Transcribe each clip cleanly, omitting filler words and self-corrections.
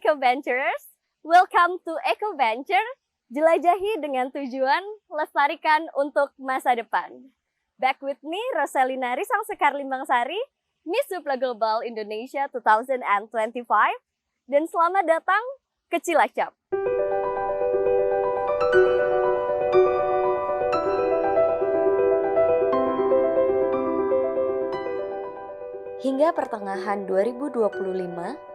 Eco Ventures. Welcome to Eco Venture. Jelajahi dengan tujuan lestarikan untuk masa depan. Back with me, Roselina Risang Sekar Limbangsari, Miss Supla Global Indonesia 2025. Dan selamat datang ke Cilacap. Hingga pertengahan 2025,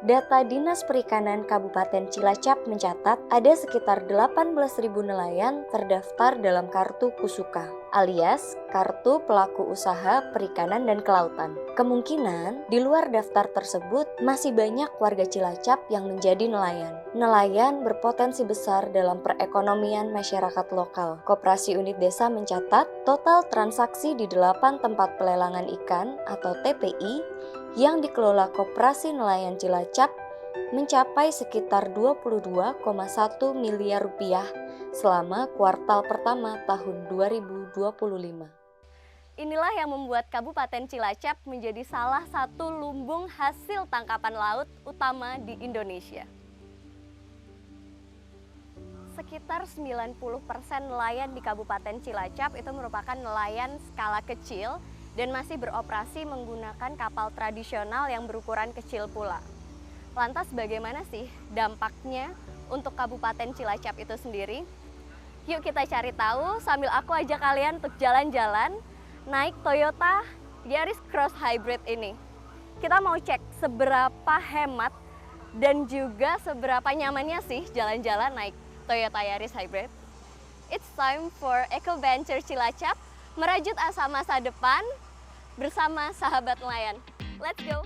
data Dinas Perikanan Kabupaten Cilacap mencatat ada sekitar 18.000 nelayan terdaftar dalam Kartu Kusuka, alias Kartu Pelaku Usaha Perikanan dan Kelautan. Kemungkinan di luar daftar tersebut masih banyak warga Cilacap yang menjadi nelayan. Nelayan berpotensi besar dalam perekonomian masyarakat lokal. Koperasi Unit Desa mencatat total transaksi di 8 tempat pelelangan ikan atau TPI yang dikelola Koperasi Nelayan Cilacap mencapai sekitar 22,1 miliar rupiah selama kuartal pertama tahun 2025. Inilah yang membuat Kabupaten Cilacap menjadi salah satu lumbung hasil tangkapan laut utama di Indonesia. Sekitar 90% nelayan di Kabupaten Cilacap itu merupakan nelayan skala kecil dan masih beroperasi menggunakan kapal tradisional yang berukuran kecil pula. Lantas bagaimana sih dampaknya untuk Kabupaten Cilacap itu sendiri? Yuk kita cari tahu sambil aku ajak kalian untuk jalan-jalan naik Toyota Yaris Cross Hybrid ini. Kita mau cek seberapa hemat dan juga seberapa nyamannya sih jalan-jalan naik Toyota Yaris Hybrid. It's time for Eco Venture Cilacap, merajut asa masa depan bersama sahabat nelayan. Let's go!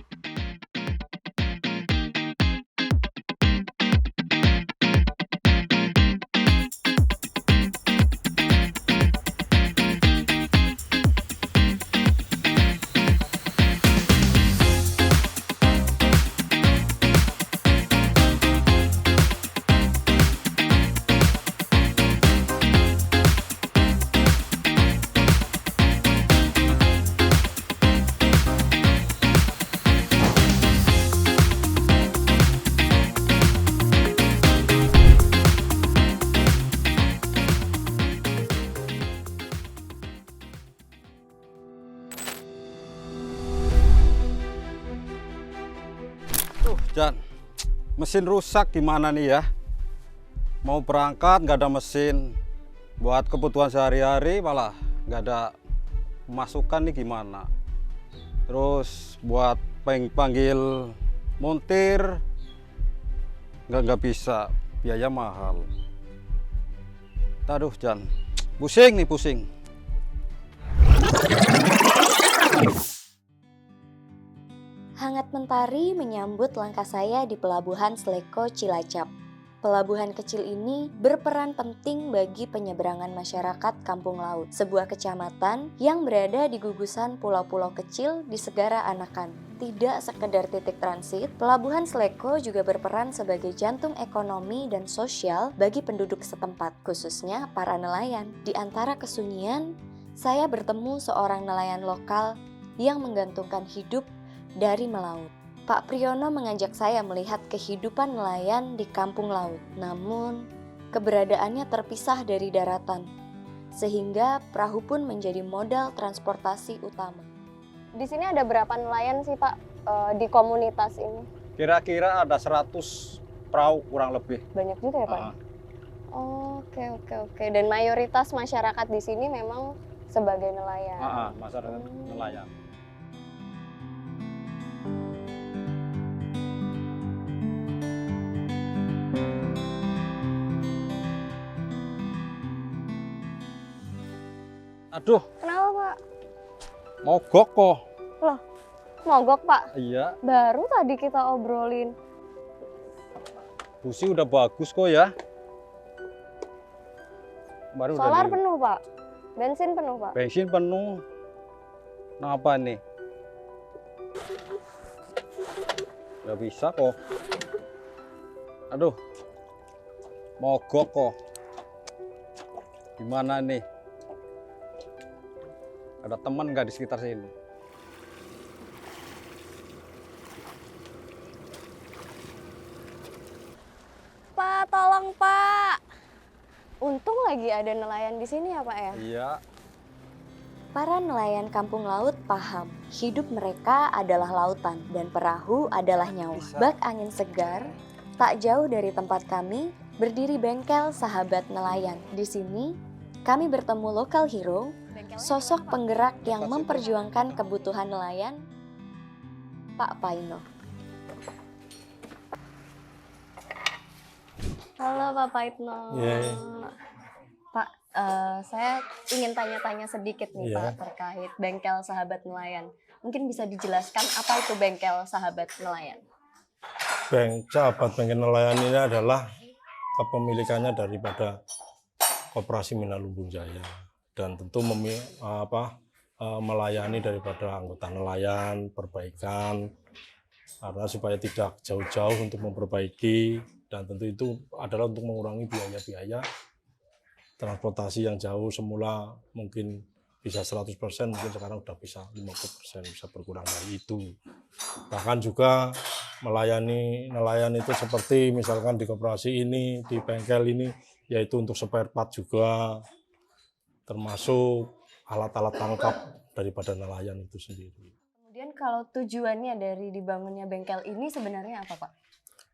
Jan, mesin rusak gimana nih ya? Mau berangkat nggak ada mesin, buat kebutuhan sehari-hari malah nggak ada pemasukan nih gimana? Terus buat panggil montir nggak bisa, biaya mahal. Aduh Jan, pusing nih pusing. Hangat mentari menyambut langkah saya di Pelabuhan Sleko Cilacap. Pelabuhan kecil ini berperan penting bagi penyeberangan masyarakat Kampung Laut, sebuah kecamatan yang berada di gugusan pulau-pulau kecil di Segara Anakan. Tidak sekedar titik transit, Pelabuhan Sleko juga berperan sebagai jantung ekonomi dan sosial bagi penduduk setempat, khususnya para nelayan. Di antara kesunyian, saya bertemu seorang nelayan lokal yang menggantungkan hidup dari melaut. Pak Priyono mengajak saya melihat kehidupan nelayan di kampung laut. Namun, keberadaannya terpisah dari daratan, sehingga perahu pun menjadi modal transportasi utama. Di sini ada berapa nelayan sih Pak di komunitas ini? Kira-kira ada 100 perahu kurang lebih. Banyak juga ya Pak? Oke. Dan mayoritas masyarakat di sini memang sebagai nelayan? Masyarakat nelayan. Aduh, Kenapa Pak? mogok kok. Loh, mogok Pak? Iya, Baru tadi kita obrolin. busi udah bagus kok ya. Baru Solar penuh Pak? Bensin penuh Pak? bensin penuh. Kenapa nih? Nggak bisa kok. Aduh, mogok kok. Gimana nih? Ada teman nggak di sekitar sini? lagi ada nelayan di sini ya Pak ya? Iya. Para nelayan kampung laut paham, hidup mereka adalah lautan dan perahu adalah nyawa. Bak angin segar, tak jauh dari tempat kami, berdiri bengkel sahabat nelayan. Di sini, kami bertemu local hero, sosok penggerak yang memperjuangkan kebutuhan nelayan, Pak Paino. Halo Pak Paino. Pak, saya ingin tanya-tanya sedikit nih Pak terkait bengkel sahabat nelayan. Mungkin bisa dijelaskan apa itu bengkel sahabat nelayan? Sahabat bengkel nelayan ini adalah kepemilikannya daripada Koperasi Mina Lumbung Jaya, dan tentu melayani daripada anggota nelayan, perbaikan, karena supaya tidak jauh-jauh untuk memperbaiki, dan tentu itu adalah untuk mengurangi biaya-biaya transportasi yang jauh. Semula mungkin bisa 100%, mungkin sekarang udah bisa 50%, bisa berkurang dari itu. Bahkan juga melayani nelayan itu seperti misalkan di koperasi ini, di bengkel ini, yaitu untuk spare part juga, termasuk alat-alat tangkap daripada nelayan itu sendiri. Kemudian kalau tujuannya dari dibangunnya bengkel ini sebenarnya apa Pak?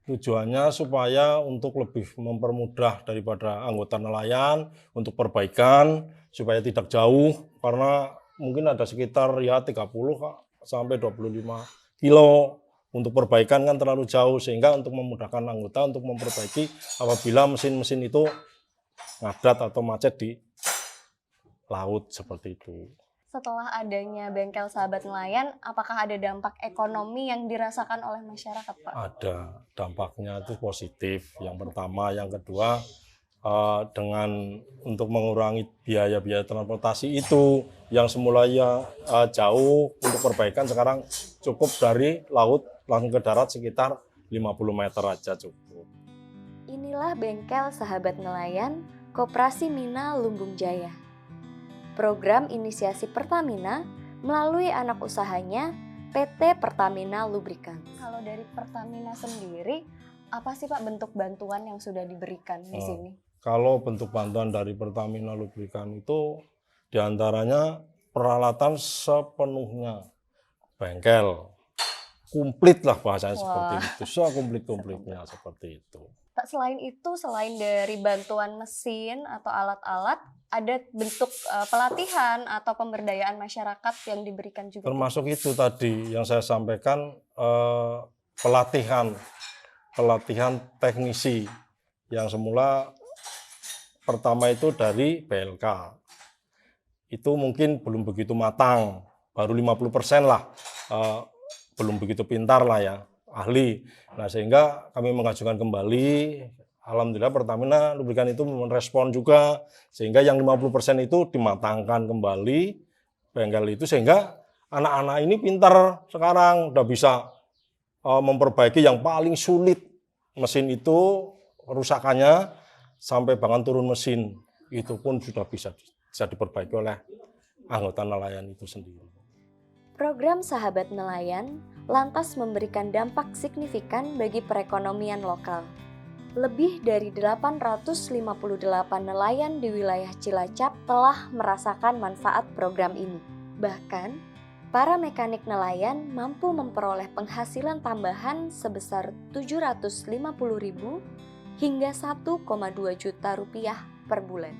Tujuannya supaya untuk lebih mempermudah daripada anggota nelayan untuk perbaikan, supaya tidak jauh, karena mungkin ada sekitar ya 30 sampai 25 kilo untuk perbaikan kan terlalu jauh, sehingga untuk memudahkan anggota untuk memperbaiki apabila mesin-mesin itu ngadat atau macet di laut seperti itu. Setelah adanya bengkel sahabat nelayan, apakah ada dampak ekonomi yang dirasakan oleh masyarakat Pak? Ada, dampaknya itu positif. Yang pertama, yang kedua, dengan untuk mengurangi biaya-biaya transportasi itu yang semula jauh untuk perbaikan, sekarang cukup dari laut langsung ke darat sekitar 50 meter aja cukup. Inilah bengkel sahabat nelayan Koperasi Mina Lumbung Jaya. Program inisiasi Pertamina melalui anak usahanya PT Pertamina Lubricants. Kalau dari Pertamina sendiri, apa sih Pak bentuk bantuan yang sudah diberikan di sini? Kalau bentuk bantuan dari Pertamina Lubricants itu diantaranya peralatan sepenuhnya, bengkel, komplit lah bahasanya. Seperti itu, komplit-komplitnya seperti itu. Pak, selain itu, selain dari bantuan mesin atau alat-alat, ada bentuk pelatihan atau pemberdayaan masyarakat yang diberikan juga? Termasuk itu tadi yang saya sampaikan, pelatihan teknisi yang semula pertama itu dari BLK. Itu mungkin belum begitu matang, baru 50% lah, belum begitu pintar lah ya, ahli. Nah, sehingga kami mengajukan kembali, alhamdulillah Pertamina Lubricants itu merespon juga, sehingga yang 50% itu dimatangkan kembali bengkel itu, sehingga anak-anak ini pintar sekarang, udah bisa memperbaiki yang paling sulit mesin itu, kerusakannya sampai bahkan turun mesin, itu pun sudah bisa diperbaiki oleh anggota nelayan itu sendiri. Program Sahabat Nelayan lantas memberikan dampak signifikan bagi perekonomian lokal. Lebih dari 858 nelayan di wilayah Cilacap telah merasakan manfaat program ini. Bahkan, para mekanik nelayan mampu memperoleh penghasilan tambahan sebesar Rp750.000 hingga Rp1,2 juta per bulan.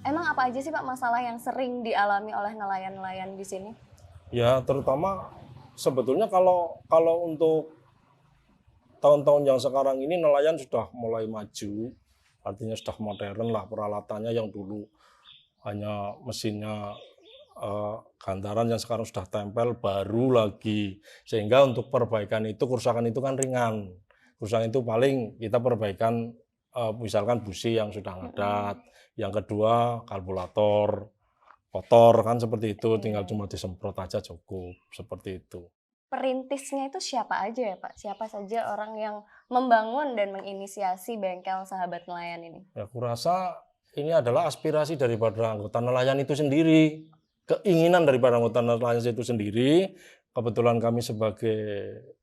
Emang apa aja sih Pak masalah yang sering dialami oleh nelayan-nelayan di sini? Ya, terutama sebetulnya kalau untuk tahun-tahun yang sekarang ini nelayan sudah mulai maju, artinya sudah modern lah peralatannya, yang dulu hanya mesinnya gantaran, yang sekarang sudah tempel baru lagi, sehingga untuk perbaikan itu, kerusakan itu kan ringan. Kerusakan itu paling kita perbaikan misalkan busi yang sudah ngadat, yang kedua karburator kotor kan seperti itu, tinggal cuma disemprot aja cukup, seperti itu. Perintisnya itu siapa aja ya Pak? Siapa saja orang yang membangun dan menginisiasi bengkel Sahabat Nelayan ini? Ya, aku rasa ini adalah aspirasi daripada anggota nelayan itu sendiri, keinginan daripada anggota nelayan itu sendiri. Kebetulan kami sebagai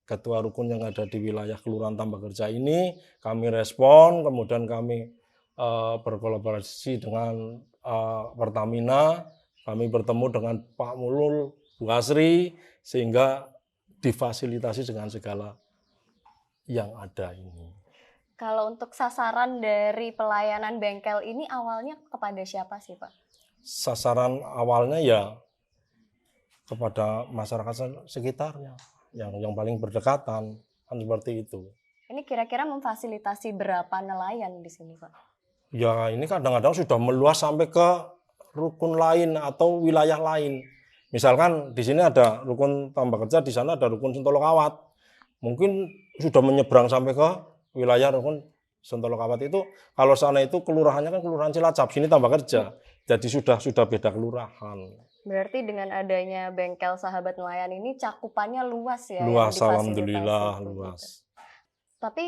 ketua rukun yang ada di wilayah Kelurahan Tambak Kerja ini, kami respon, kemudian kami berkolaborasi dengan Pertamina, kami bertemu dengan Pak Mulul, Bu Asri, sehingga difasilitasi dengan segala yang ada ini. Kalau untuk sasaran dari pelayanan bengkel ini awalnya kepada siapa sih Pak? Sasaran awalnya ya kepada masyarakat sekitarnya, yang paling berdekatan, kan seperti itu. Ini kira-kira memfasilitasi berapa nelayan di sini Pak? Ya ini kadang-kadang sudah meluas sampai ke rukun lain atau wilayah lain. Misalkan di sini ada rukun Tambak Kerja, di sana ada rukun Sentolo Kawat. Mungkin sudah menyeberang sampai ke wilayah rukun Sentolo Kawat itu. Kalau sana itu kelurahannya kan kelurahan Cilacap, sini Tambak Kerja. Jadi sudah beda kelurahan. Berarti dengan adanya bengkel Sahabat Nelayan ini cakupannya luas ya? Luas, yang alhamdulillah difasilitasi, luas. gitu. Tapi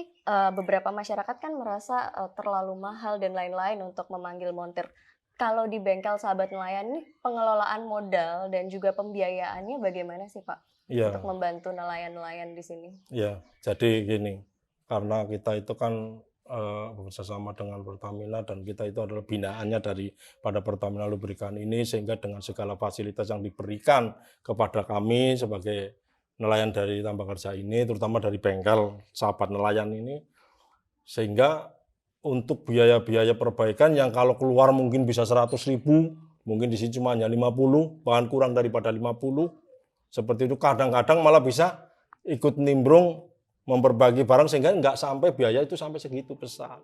beberapa masyarakat kan merasa terlalu mahal dan lain-lain untuk memanggil montir. Kalau di bengkel Sahabat Nelayan ini pengelolaan modal dan juga pembiayaannya bagaimana sih Pak? Ya. Untuk membantu nelayan-nelayan di sini. Ya, jadi gini, karena kita itu kan bekerjasama dengan Pertamina dan kita itu adalah binaannya pada Pertamina Lubrikan ini, sehingga dengan segala fasilitas yang diberikan kepada kami sebagai nelayan dari Tambak Kerja ini, terutama dari bengkel Sahabat Nelayan ini, sehingga untuk biaya-biaya perbaikan yang kalau keluar mungkin bisa 100.000, mungkin di sini cuma hanya 50, bahkan kurang daripada 50, seperti itu. Kadang-kadang malah bisa ikut nimbrung memperbagi barang sehingga nggak sampai biaya itu sampai segitu besar.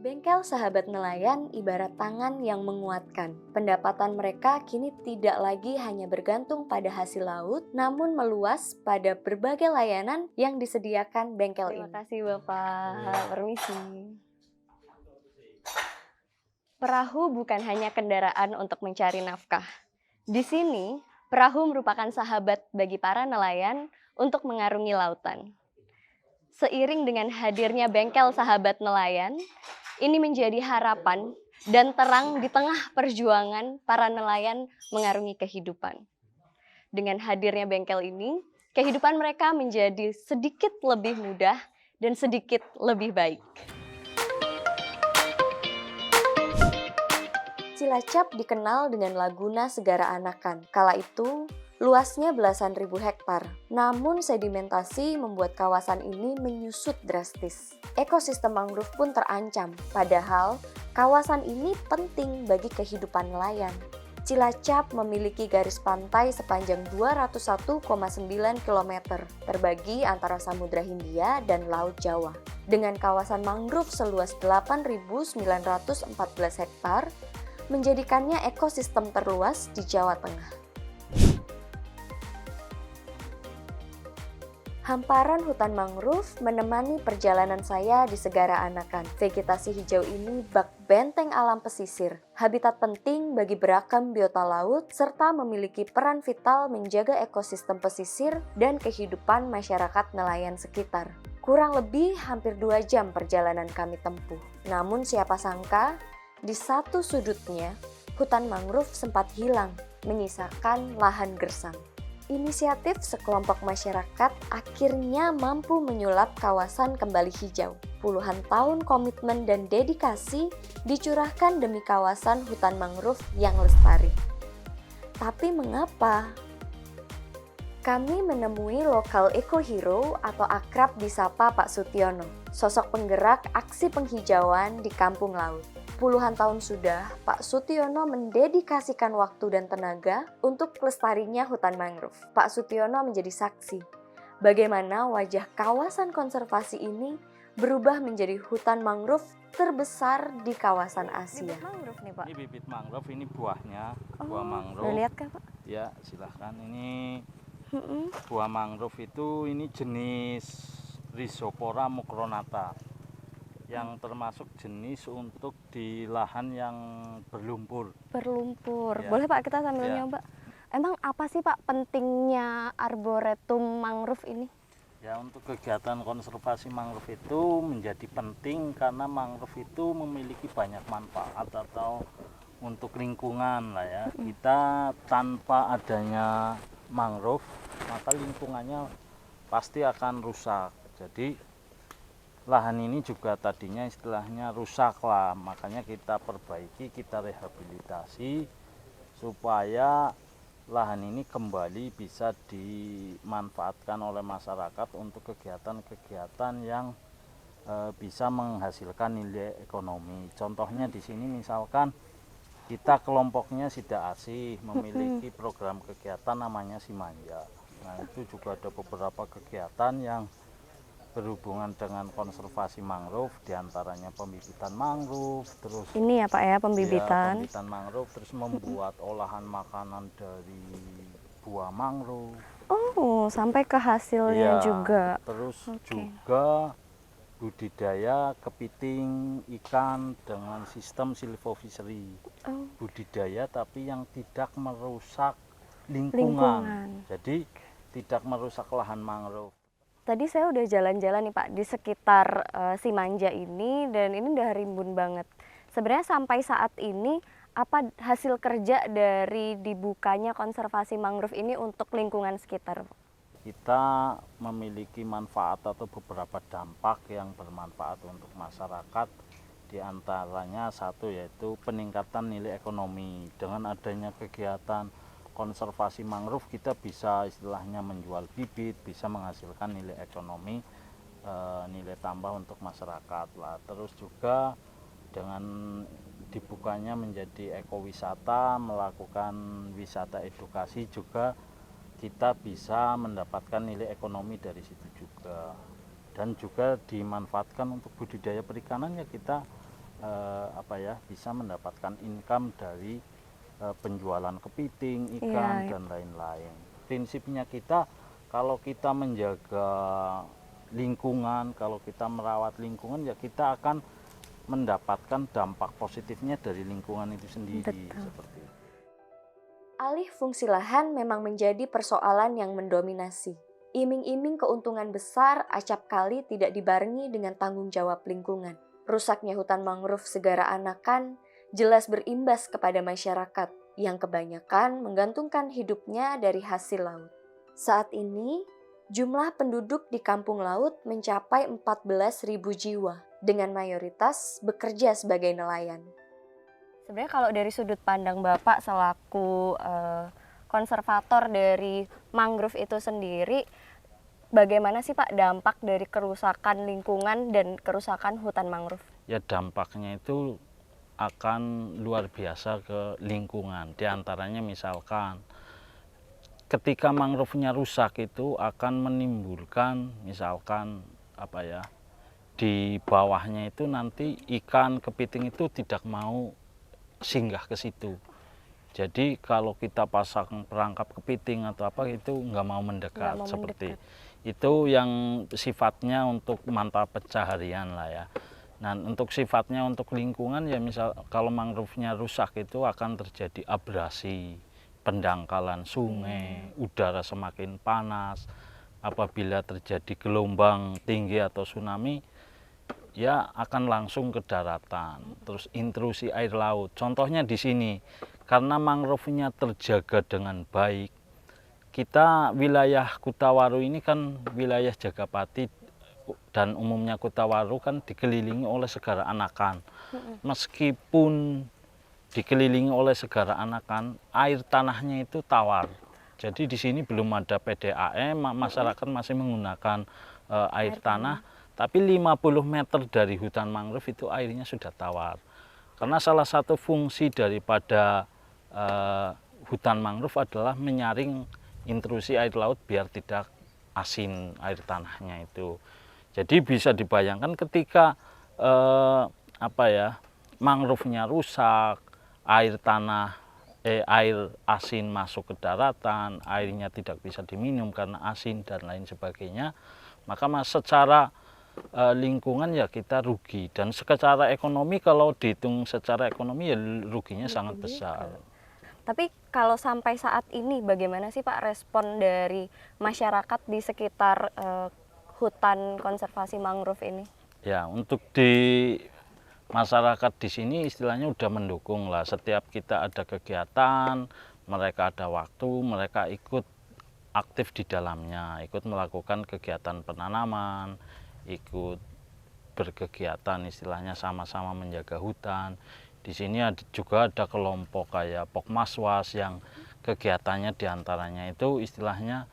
Bengkel Sahabat Nelayan ibarat tangan yang menguatkan. Pendapatan mereka kini tidak lagi hanya bergantung pada hasil laut, namun meluas pada berbagai layanan yang disediakan bengkel ini. Terima kasih Bapak, permisi. Perahu bukan hanya kendaraan untuk mencari nafkah. Di sini, perahu merupakan sahabat bagi para nelayan untuk mengarungi lautan. Seiring dengan hadirnya bengkel Sahabat Nelayan, ini menjadi harapan dan terang di tengah perjuangan para nelayan mengarungi kehidupan. Dengan hadirnya bengkel ini, kehidupan mereka menjadi sedikit lebih mudah dan sedikit lebih baik. Cilacap dikenal dengan Laguna Segara Anakan. Kala itu, luasnya belasan ribu hektar. Namun sedimentasi membuat kawasan ini menyusut drastis. Ekosistem mangrove pun terancam, padahal kawasan ini penting bagi kehidupan nelayan. Cilacap memiliki garis pantai sepanjang 201,9 km, terbagi antara Samudra Hindia dan Laut Jawa. Dengan kawasan mangrove seluas 8.914 hektar, menjadikannya ekosistem terluas di Jawa Tengah. Hamparan hutan mangrove menemani perjalanan saya di Segara Anakan. Vegetasi hijau ini bak benteng alam pesisir, habitat penting bagi beragam biota laut, serta memiliki peran vital menjaga ekosistem pesisir dan kehidupan masyarakat nelayan sekitar. Kurang lebih hampir 2 jam perjalanan kami tempuh. Namun siapa sangka, di satu sudutnya, hutan mangrove sempat hilang, menyisakan lahan gersang. Inisiatif sekelompok masyarakat akhirnya mampu menyulap kawasan kembali hijau. Puluhan tahun komitmen dan dedikasi dicurahkan demi kawasan hutan mangrove yang lestari. Tapi mengapa? Kami menemui lokal eco hero atau akrab disapa Pak Sutiono, sosok penggerak aksi penghijauan di kampung laut. Puluhan tahun sudah, Pak Sutiono mendedikasikan waktu dan tenaga untuk lestarinya hutan mangrove. Pak Sutiono menjadi saksi bagaimana wajah kawasan konservasi ini berubah menjadi hutan mangrove terbesar di kawasan Asia. Bibit mangrove nih Pak? Ini bibit mangrove, ini buahnya, buah mangrove. Lihat kah Pak? Ya silahkan, ini buah mangrove itu ini jenis Rhizopora mucronata, yang termasuk jenis untuk di lahan yang berlumpur. Berlumpur. Ya. Boleh Pak kita sambil Ya. nyoba. Emang apa sih Pak pentingnya arboretum mangrove ini? Ya, untuk kegiatan konservasi mangrove itu menjadi penting karena mangrove itu memiliki banyak manfaat atau untuk lingkungan lah ya. Kita tanpa adanya mangrove maka lingkungannya pasti akan rusak. Jadi lahan ini juga tadinya istilahnya rusak lah, makanya kita perbaiki, kita rehabilitasi supaya lahan ini kembali bisa dimanfaatkan oleh masyarakat untuk kegiatan-kegiatan yang bisa menghasilkan nilai ekonomi. Contohnya di sini misalkan kita kelompoknya Sida Asih memiliki program kegiatan namanya Simanja. Nah, itu juga ada beberapa kegiatan yang berhubungan dengan konservasi mangrove, diantaranya pembibitan mangrove, terus Ini ya Pak ya, ya, pembibitan. pembibitan mangrove, terus membuat olahan makanan dari buah mangrove. Oh, sampai ke hasilnya Ya, juga. terus Oke. juga budidaya kepiting ikan dengan sistem silvofishery. Oh, Budidaya tapi yang tidak merusak lingkungan. Jadi tidak merusak lahan mangrove. Tadi saya udah jalan-jalan nih Pak di sekitar Simanja ini, dan ini udah rimbun banget. Sebenarnya sampai saat ini apa hasil kerja dari dibukanya konservasi mangrove ini untuk lingkungan sekitar? Kita memiliki manfaat atau beberapa dampak yang bermanfaat untuk masyarakat. Di antaranya satu yaitu peningkatan nilai ekonomi. Dengan adanya kegiatan konservasi mangrove kita bisa istilahnya menjual bibit, bisa menghasilkan nilai ekonomi, nilai tambah untuk masyarakat lah. Terus juga dengan dibukanya menjadi ekowisata, melakukan wisata edukasi juga kita bisa mendapatkan nilai ekonomi dari situ juga. Dan juga dimanfaatkan untuk budidaya perikanan, ya kita bisa mendapatkan income dari penjualan kepiting, ikan, Iya. dan lain-lain. Prinsipnya kita kalau kita menjaga lingkungan, kalau kita merawat lingkungan, ya kita akan mendapatkan dampak positifnya dari lingkungan itu sendiri. Betul. Seperti itu. Alih fungsi lahan memang menjadi persoalan yang mendominasi. Iming-iming keuntungan besar acap kali tidak dibarengi dengan tanggung jawab lingkungan. Rusaknya hutan mangrove Segara Anakan jelas berimbas kepada masyarakat yang kebanyakan menggantungkan hidupnya dari hasil laut. Saat ini, jumlah penduduk di kampung laut mencapai 14.000 jiwa, dengan mayoritas bekerja sebagai nelayan. Sebenarnya kalau dari sudut pandang Bapak selaku konservator dari mangrove itu sendiri, bagaimana sih Pak dampak dari kerusakan lingkungan dan kerusakan hutan mangrove? Ya dampaknya itu akan luar biasa ke lingkungan. Di antaranya misalkan ketika mangrove-nya rusak itu akan menimbulkan misalkan di bawahnya itu nanti ikan kepiting itu tidak mau singgah ke situ. Jadi kalau kita pasang perangkap kepiting atau apa itu nggak mau mendekat, seperti itu yang sifatnya untuk mata pencaharian lah ya. Nah, untuk sifatnya untuk lingkungan ya misal kalau mangrove-nya rusak itu akan terjadi abrasi, pendangkalan sungai, udara semakin panas. Apabila terjadi gelombang tinggi atau tsunami, ya akan langsung ke daratan. Terus intrusi air laut. Contohnya di sini, karena mangrove-nya terjaga dengan baik, kita wilayah Kutawaru ini kan wilayah Jagapati, dan umumnya Kutawaru kan dikelilingi oleh Segara Anakan. Meskipun dikelilingi oleh Segara Anakan, air tanahnya itu tawar. Jadi di sini belum ada PDAM, masyarakat masih menggunakan air tanah, tapi 50 meter dari hutan mangrove itu airnya sudah tawar. Karena salah satu fungsi daripada hutan mangrove adalah menyaring intrusi air laut biar tidak asin air tanahnya itu. Jadi bisa dibayangkan ketika mangrove-nya rusak, air asin masuk ke daratan, airnya tidak bisa diminum karena asin dan lain sebagainya, maka secara lingkungan ya kita rugi, dan secara ekonomi kalau dihitung secara ekonomi ya ruginya sangat besar. Tapi kalau sampai saat ini bagaimana sih Pak respon dari masyarakat di sekitar hutan konservasi mangrove ini? Ya, untuk di masyarakat di sini istilahnya udah mendukung lah. Setiap kita ada kegiatan, mereka ada waktu, mereka ikut aktif di dalamnya, ikut melakukan kegiatan penanaman, ikut berkegiatan, istilahnya sama-sama menjaga hutan. Di sini juga ada kelompok kayak Pokmaswas yang kegiatannya diantaranya itu istilahnya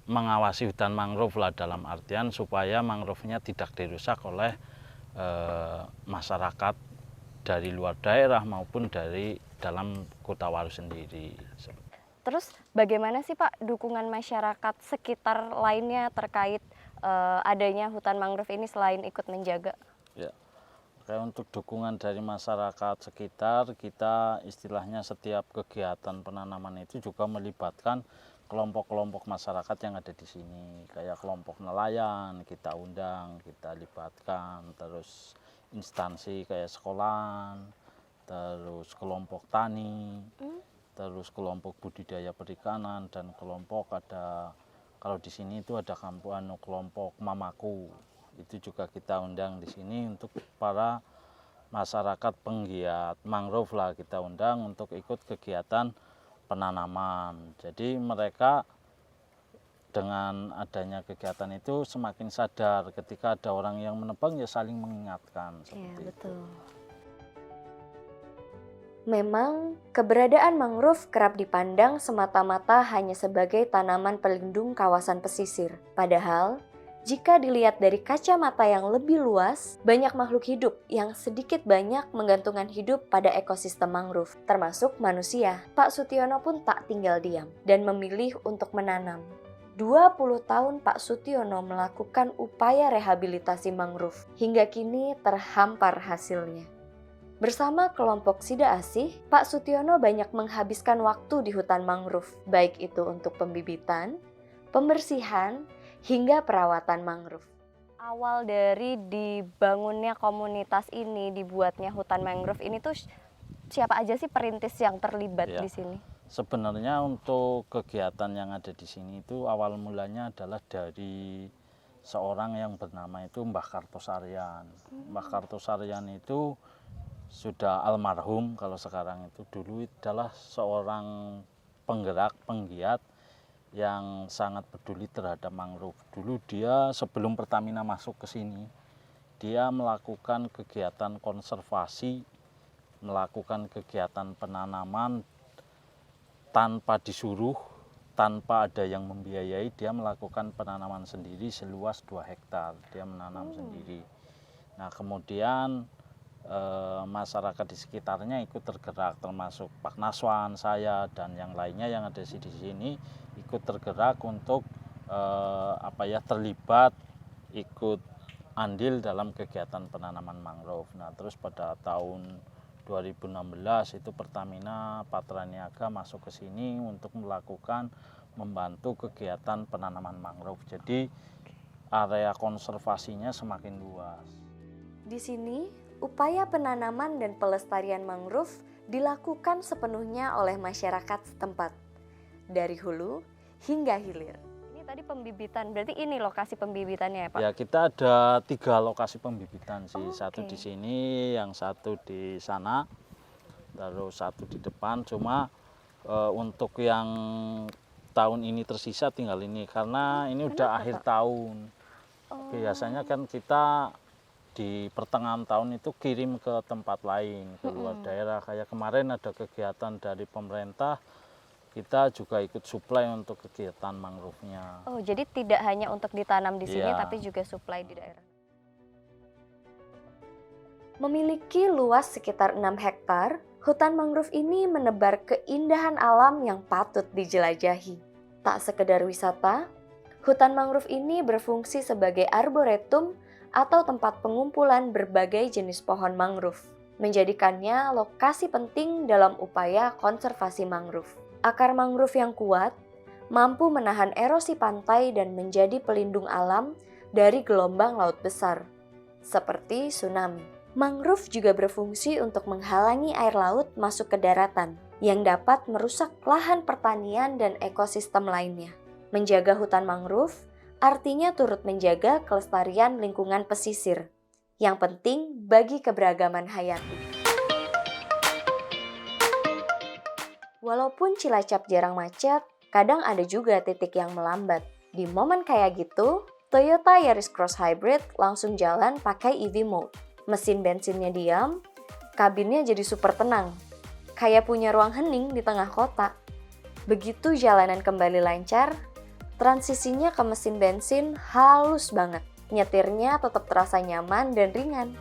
mengawasi hutan mangrove lah, dalam artian supaya mangrove-nya tidak dirusak oleh masyarakat dari luar daerah maupun dari dalam Kota Waru sendiri. Terus bagaimana sih Pak dukungan masyarakat sekitar lainnya terkait adanya hutan mangrove ini selain ikut menjaga? Ya, kayak untuk dukungan dari masyarakat sekitar, kita istilahnya setiap kegiatan penanaman itu juga melibatkan kelompok-kelompok masyarakat yang ada di sini. Kayak kelompok nelayan kita undang, kita libatkan, terus instansi kayak sekolahan, terus kelompok tani, terus kelompok budidaya perikanan, dan kelompok ada, kalau di sini itu ada kelompok mamaku, itu juga kita undang di sini untuk para masyarakat penggiat mangrove lah, kita undang untuk ikut kegiatan penanaman. Jadi mereka dengan adanya kegiatan itu semakin sadar, ketika ada orang yang menebang ya saling mengingatkan seperti itu. Memang, keberadaan mangrove kerap dipandang semata-mata hanya sebagai tanaman pelindung kawasan pesisir. Padahal, jika dilihat dari kacamata yang lebih luas, banyak makhluk hidup yang sedikit banyak menggantungkan hidup pada ekosistem mangrove, termasuk manusia. Pak Sutiono pun tak tinggal diam dan memilih untuk menanam. 20 tahun Pak Sutiono melakukan upaya rehabilitasi mangrove. Hingga kini terhampar hasilnya. Bersama kelompok Sida Asih, Pak Sutiono banyak menghabiskan waktu di hutan mangrove, baik itu untuk pembibitan, pembersihan, hingga perawatan mangrove. Awal dari dibangunnya komunitas ini, dibuatnya hutan mangrove ini tuh siapa aja sih perintis yang terlibat di sini? Sebenarnya untuk kegiatan yang ada di sini itu awal mulanya adalah dari seorang yang bernama itu Mbah Kartosaryan. Mbah Kartosaryan itu sudah almarhum kalau sekarang, itu dulu adalah seorang penggerak, penggiat yang sangat peduli terhadap mangrove. Dulu dia sebelum Pertamina masuk ke sini, dia melakukan kegiatan konservasi, melakukan kegiatan penanaman tanpa disuruh, tanpa ada yang membiayai. Dia melakukan penanaman sendiri seluas 2 hektar, dia menanam sendiri. Nah kemudian masyarakat di sekitarnya ikut tergerak, termasuk Pak Naswan, saya, dan yang lainnya yang ada di sini ikut tergerak untuk terlibat, ikut andil dalam kegiatan penanaman mangrove. Nah terus pada tahun 2016 itu Pertamina Patraniaga masuk ke sini untuk membantu kegiatan penanaman mangrove. Jadi area konservasinya semakin luas. Di sini, upaya penanaman dan pelestarian mangrove dilakukan sepenuhnya oleh masyarakat setempat, dari hulu hingga hilir. Ini tadi pembibitan, berarti ini lokasi pembibitannya ya Pak? Ya, kita ada 3 lokasi pembibitan sih. Satu di sini, yang satu di sana, terus satu di depan. Cuma untuk yang tahun ini tersisa tinggal ini, karena ini udah akhir tahun. Biasanya kan kita di pertengahan tahun itu kirim ke tempat lain, ke luar daerah. Kayak kemarin ada kegiatan dari pemerintah, kita juga ikut suplai untuk kegiatan mangrove-nya. Oh, jadi tidak hanya untuk ditanam di sini, tapi juga suplai di daerah. Memiliki luas sekitar 6 hektar, hutan mangrove ini menebar keindahan alam yang patut dijelajahi. Tak sekedar wisata, hutan mangrove ini berfungsi sebagai arboretum atau tempat pengumpulan berbagai jenis pohon mangrove, menjadikannya lokasi penting dalam upaya konservasi mangrove. Akar mangrove yang kuat mampu menahan erosi pantai dan menjadi pelindung alam dari gelombang laut besar, seperti tsunami. Mangrove juga berfungsi untuk menghalangi air laut masuk ke daratan, yang dapat merusak lahan pertanian dan ekosistem lainnya. Menjaga hutan mangrove artinya turut menjaga kelestarian lingkungan pesisir, yang penting bagi keberagaman hayati. Walaupun Cilacap jarang macet, kadang ada juga titik yang melambat. Di momen kayak gitu, Toyota Yaris Cross Hybrid langsung jalan pakai EV mode. Mesin bensinnya diam, kabinnya jadi super tenang. Kayak punya ruang hening di tengah kota. Begitu jalanan kembali lancar, transisinya ke mesin bensin halus banget. Nyetirnya tetap terasa nyaman dan ringan.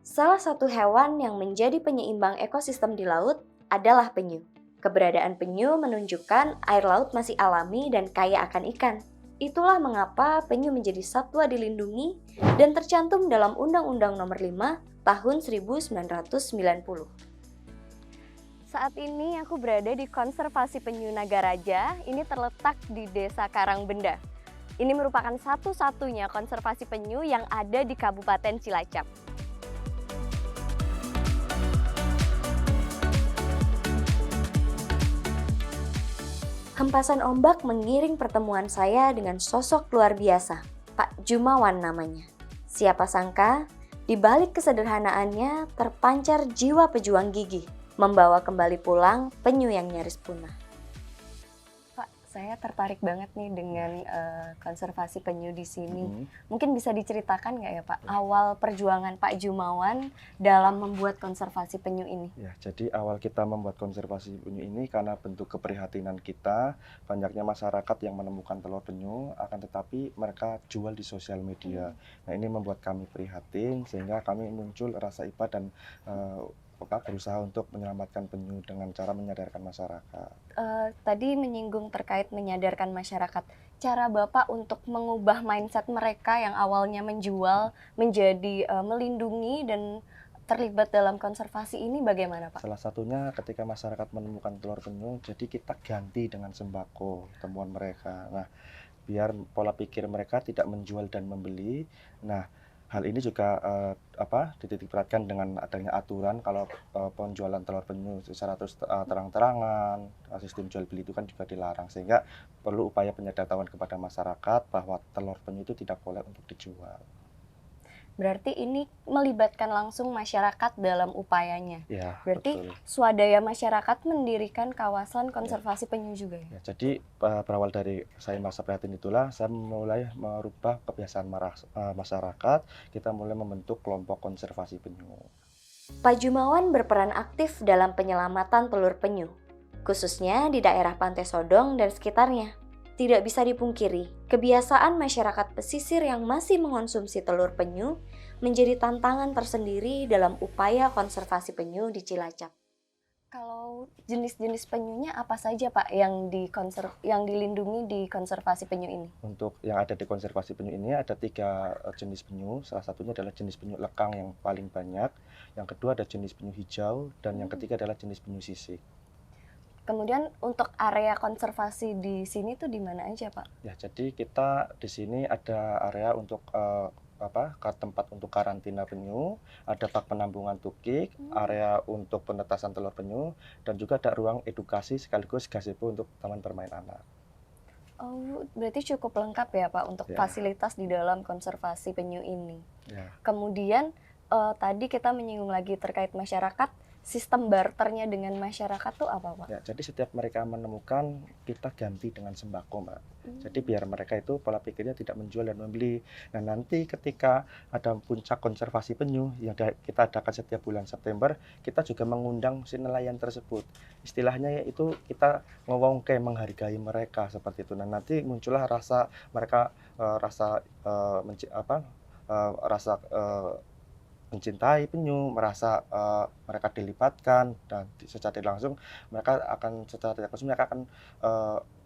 Salah satu hewan yang menjadi penyeimbang ekosistem di laut adalah penyu. Keberadaan penyu menunjukkan air laut masih alami dan kaya akan ikan. Itulah mengapa penyu menjadi satwa dilindungi dan tercantum dalam Undang-Undang Nomor 5 Tahun 1990. Saat ini aku berada di Konservasi Penyu Nagaraja. Ini terletak di Desa Karangbenda. Ini merupakan satu-satunya konservasi penyu yang ada di Kabupaten Cilacap. Hempasan ombak mengiring pertemuan saya dengan sosok luar biasa, Pak Jumawan namanya. Siapa sangka, di balik kesederhanaannya terpancar jiwa pejuang gigih, membawa kembali pulang penyu yang nyaris punah. Pak, saya tertarik banget nih dengan konservasi penyu di sini. Mungkin bisa diceritakan nggak ya Pak, awal perjuangan Pak Jumawan dalam membuat konservasi penyu ini? Ya, jadi awal kita membuat konservasi penyu ini karena bentuk keprihatinan kita, banyaknya masyarakat yang menemukan telur penyu, akan tetapi mereka jual di sosial media. Nah, ini membuat kami prihatin, sehingga kami muncul rasa iba dan berusaha untuk menyelamatkan penyu dengan cara menyadarkan masyarakat. Tadi menyinggung terkait menyadarkan masyarakat. Cara Bapak untuk mengubah mindset mereka yang awalnya menjual menjadi melindungi dan terlibat dalam konservasi ini bagaimana Pak? Salah satunya ketika masyarakat menemukan telur penyu, jadi kita ganti dengan sembako temuan mereka. Nah, biar pola pikir mereka tidak menjual dan membeli. Nah, hal ini juga dititik beratkan dengan adanya aturan kalau penjualan telur penyu secara terang-terangan, sistem jual beli itu kan juga dilarang, sehingga perlu upaya penyadaran kepada masyarakat bahwa telur penyu itu tidak boleh untuk dijual. Berarti ini melibatkan langsung masyarakat dalam upayanya. Ya, berarti betul. swadaya masyarakat mendirikan kawasan konservasi penyu juga ya? Ya, jadi berawal dari saya merasa prihatin itulah saya mulai merubah kebiasaan masyarakat. Kita mulai membentuk kelompok konservasi penyu. Pak Jumawan berperan aktif dalam penyelamatan telur penyu, khususnya di daerah Pantai Sodong dan sekitarnya. Tidak bisa dipungkiri, kebiasaan masyarakat pesisir yang masih mengonsumsi telur penyu menjadi tantangan tersendiri dalam upaya konservasi penyu di Cilacap. Kalau jenis-jenis penyunya apa saja Pak yang dilindungi di konservasi penyu ini? Untuk yang ada di konservasi penyu ini ada 3 jenis penyu. Salah satunya adalah jenis penyu lekang yang paling banyak. Yang kedua ada jenis penyu hijau dan yang ketiga adalah jenis penyu sisik. Kemudian untuk area konservasi di sini tuh di mana aja Pak? Ya, jadi kita di sini ada area untuk tempat untuk karantina penyu, ada bak penampungan tukik, area untuk penetasan telur penyu, dan juga ada ruang edukasi sekaligus gazebo untuk taman bermain anak. Oh, berarti cukup lengkap ya Pak untuk fasilitas di dalam konservasi penyu ini. Ya. Kemudian tadi kita menyinggung lagi terkait masyarakat. Sistem barternya dengan masyarakat tuh apa Pak? Ya, jadi setiap mereka menemukan, kita ganti dengan sembako Mbak. Jadi biar mereka itu pola pikirnya tidak menjual dan membeli. Nah, nanti ketika ada puncak konservasi penyu yang kita adakan setiap bulan September, kita juga mengundang si nelayan tersebut. Istilahnya yaitu kita ngewongke, menghargai mereka seperti itu. Nah, nanti muncullah rasa mereka mencintai penyu, merasa mereka dilibatkan, dan secara tidak langsung mereka akan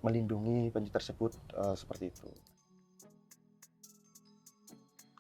melindungi penyu tersebut seperti itu.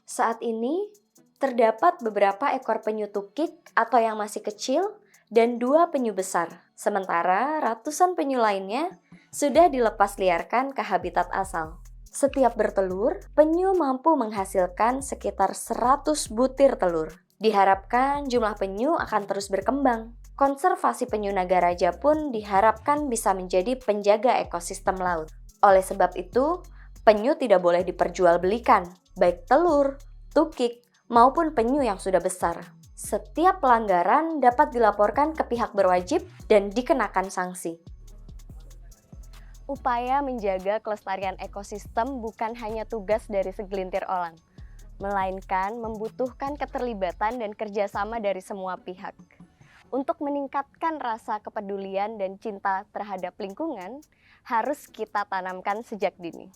Saat ini terdapat beberapa ekor penyu tukik atau yang masih kecil dan 2 penyu besar. Sementara ratusan penyu lainnya sudah dilepas liarkan ke habitat asal. Setiap bertelur, penyu mampu menghasilkan sekitar 100 butir telur. Diharapkan jumlah penyu akan terus berkembang. Konservasi penyu Nagaraja pun diharapkan bisa menjadi penjaga ekosistem laut. Oleh sebab itu, penyu tidak boleh diperjualbelikan, baik telur, tukik, maupun penyu yang sudah besar. Setiap pelanggaran dapat dilaporkan ke pihak berwajib dan dikenakan sanksi. Upaya menjaga kelestarian ekosistem bukan hanya tugas dari segelintir orang, melainkan membutuhkan keterlibatan dan kerjasama dari semua pihak. Untuk meningkatkan rasa kepedulian dan cinta terhadap lingkungan, harus kita tanamkan sejak dini.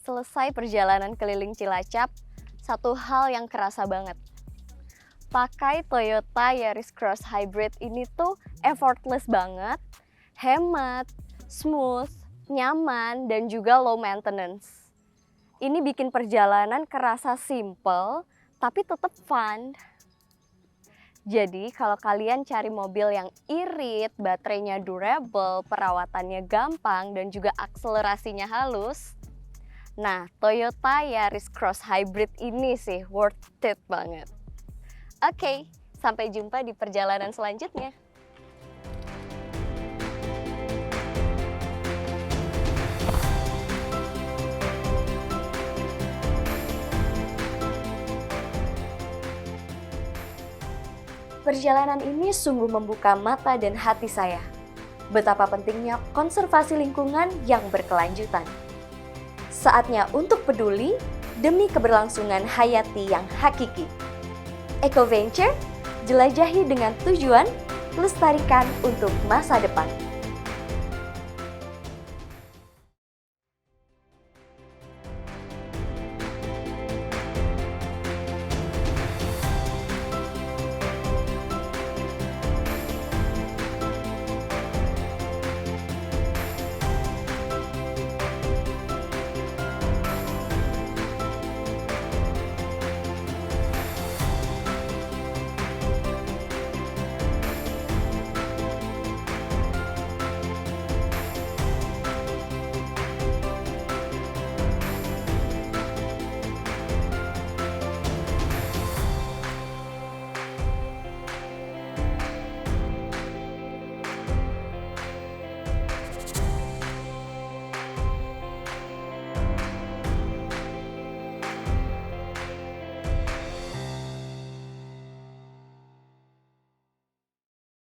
Selesai perjalanan keliling Cilacap, satu hal yang kerasa banget. Pakai Toyota Yaris Cross Hybrid ini tuh effortless banget, hemat, smooth, nyaman, dan juga low maintenance. Ini bikin perjalanan kerasa simple, tapi tetap fun. Jadi kalau kalian cari mobil yang irit, baterainya durable, perawatannya gampang, dan juga akselerasinya halus, nah Toyota Yaris Cross Hybrid ini sih worth it banget. Oke, sampai jumpa di perjalanan selanjutnya. Perjalanan ini sungguh membuka mata dan hati saya. Betapa pentingnya konservasi lingkungan yang berkelanjutan. Saatnya untuk peduli demi keberlangsungan hayati yang hakiki. Eco Venture, jelajahi dengan tujuan, lestarikan untuk masa depan.